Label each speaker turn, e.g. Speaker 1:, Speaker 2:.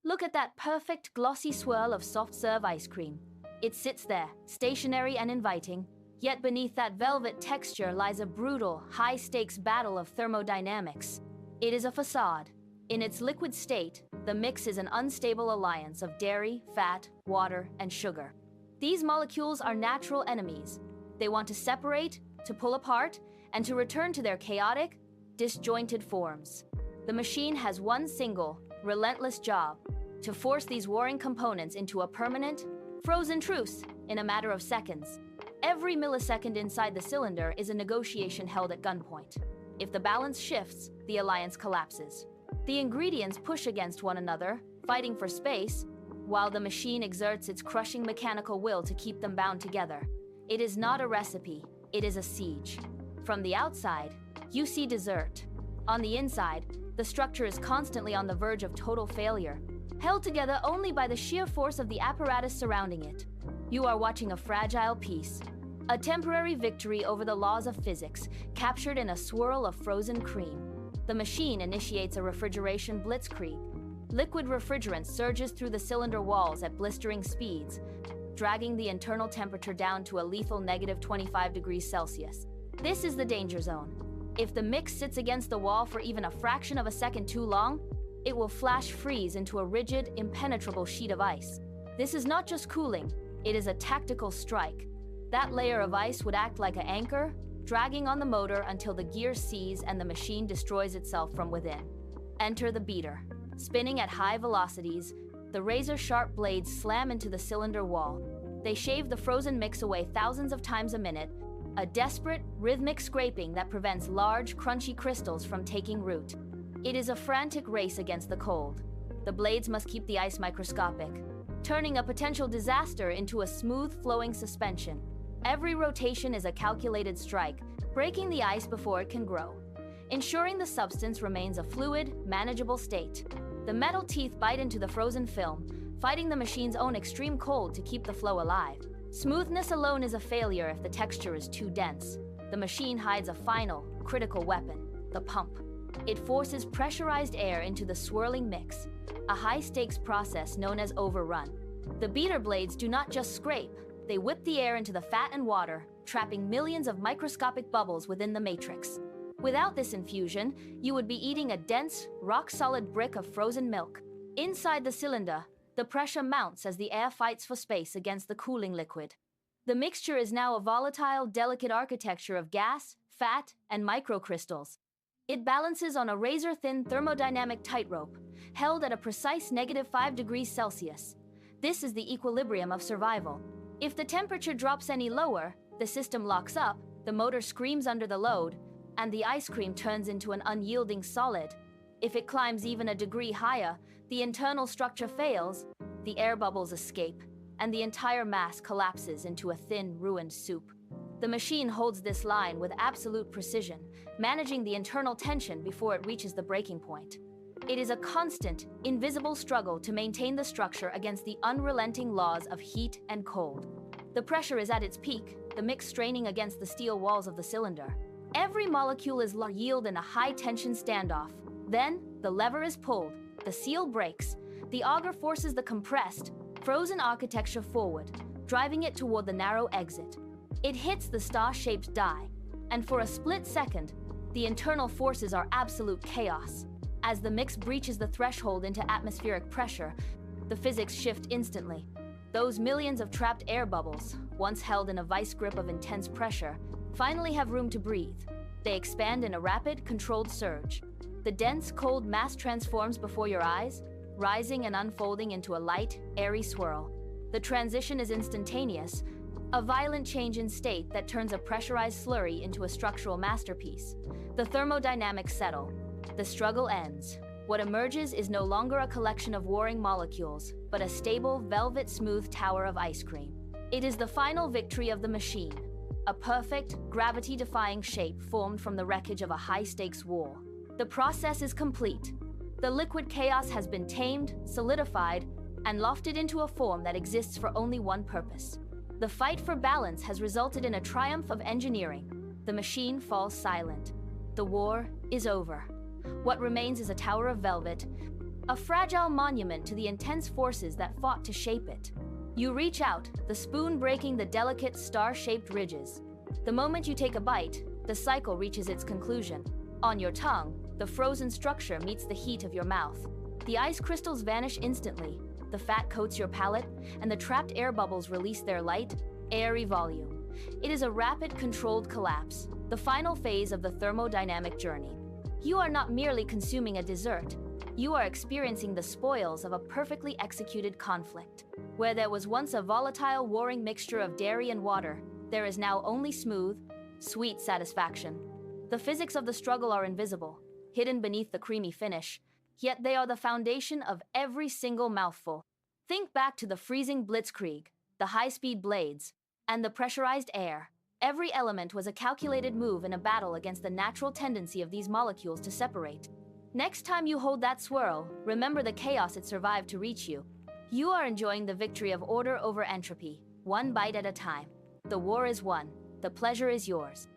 Speaker 1: Look at that perfect glossy swirl of soft-serve ice cream. It sits there, stationary and inviting, yet beneath that velvet texture lies a brutal, high-stakes battle of thermodynamics. It is a facade. In its liquid state, the mix is an unstable alliance of dairy, fat, water, and sugar. These molecules are natural enemies. They want to separate, to pull apart, and to return to their chaotic, disjointed forms. The machine has one single, relentless job: to force these warring components into a permanent, frozen truce in a matter of seconds. Every millisecond inside the cylinder is a negotiation held at gunpoint. If the balance shifts, the alliance collapses. The ingredients push against one another, fighting for space, while the machine exerts its crushing mechanical will to keep them bound together. It is not a recipe, it is a siege. From the outside, you see dessert. On the inside, the structure is constantly on the verge of total failure, held together only by the sheer force of the apparatus surrounding it. You are watching a fragile piece, a temporary victory over the laws of physics, captured in a swirl of frozen cream. The machine initiates a refrigeration blitzkrieg. Liquid refrigerant surges through the cylinder walls at blistering speeds, dragging the internal temperature down to a lethal -25°C. This is the danger zone. If the mix sits against the wall for even a fraction of a second too long, it will flash freeze into a rigid, impenetrable sheet of ice. This is not just cooling, it is a tactical strike. That layer of ice would act like an anchor, dragging on the motor until the gears seize and the machine destroys itself from within. Enter the beater. Spinning at high velocities, the razor-sharp blades slam into the cylinder wall. They shave the frozen mix away thousands of times a minute, a desperate, rhythmic scraping that prevents large, crunchy crystals from taking root. It is a frantic race against the cold. The blades must keep the ice microscopic, turning a potential disaster into a smooth, flowing suspension. Every rotation is a calculated strike, breaking the ice before it can grow, ensuring the substance remains a fluid, manageable state. The metal teeth bite into the frozen film, fighting the machine's own extreme cold to keep the flow alive. Smoothness alone is a failure if the texture is too dense. The machine hides a final, critical weapon: the pump. It forces pressurized air into the swirling mix, a high-stakes process known as overrun. The beater blades do not just scrape, they whip the air into the fat and water, trapping millions of microscopic bubbles within the matrix. Without this infusion, you would be eating a dense, rock-solid brick of frozen milk. Inside the cylinder, the pressure mounts as the air fights for space against the cooling liquid. The mixture is now a volatile, delicate architecture of gas, fat, and microcrystals. It balances on a razor-thin thermodynamic tightrope, held at a precise -5°C. This is the equilibrium of survival. If the temperature drops any lower, the system locks up, the motor screams under the load, and the ice cream turns into an unyielding solid. If it climbs even a degree higher, the internal structure fails, the air bubbles escape, and the entire mass collapses into a thin, ruined soup. The machine holds this line with absolute precision, managing the internal tension before it reaches the breaking point. It is a constant, invisible struggle to maintain the structure against the unrelenting laws of heat and cold. The pressure is at its peak, the mix straining against the steel walls of the cylinder. Every molecule is yield in a high-tension standoff. Then, the lever is pulled, the seal breaks, the auger forces the compressed, frozen architecture forward, driving it toward the narrow exit. It hits the star-shaped die, and for a split second, the internal forces are absolute chaos. As the mix breaches the threshold into atmospheric pressure, the physics shift instantly. Those millions of trapped air bubbles, once held in a vice grip of intense pressure, finally have room to breathe. They expand in a rapid, controlled surge. The dense, cold mass transforms before your eyes, rising and unfolding into a light, airy swirl. The transition is instantaneous, a violent change in state that turns a pressurized slurry into a structural masterpiece. The thermodynamics settle. The struggle ends. What emerges is no longer a collection of warring molecules, but a stable, velvet-smooth tower of ice cream. It is the final victory of the machine, a perfect, gravity-defying shape formed from the wreckage of a high-stakes war. The process is complete. The liquid chaos has been tamed, solidified, and lofted into a form that exists for only one purpose. The fight for balance has resulted in a triumph of engineering. The machine falls silent. The war is over. What remains is a tower of velvet, a fragile monument to the intense forces that fought to shape it. You reach out, the spoon breaking the delicate star-shaped ridges. The moment you take a bite, the cycle reaches its conclusion. On your tongue, the frozen structure meets the heat of your mouth. The ice crystals vanish instantly, the fat coats your palate, and the trapped air bubbles release their light, airy volume. It is a rapid, controlled collapse, the final phase of the thermodynamic journey. You are not merely consuming a dessert, you are experiencing the spoils of a perfectly executed conflict. Where there was once a volatile, warring mixture of dairy and water, there is now only smooth, sweet satisfaction. The physics of the struggle are invisible, hidden beneath the creamy finish, yet they are the foundation of every single mouthful. Think back to the freezing blitzkrieg, the high-speed blades, and the pressurized air. Every element was a calculated move in a battle against the natural tendency of these molecules to separate. Next time you hold that swirl, remember the chaos it survived to reach you. You are enjoying the victory of order over entropy, one bite at a time. The war is won. The pleasure is yours.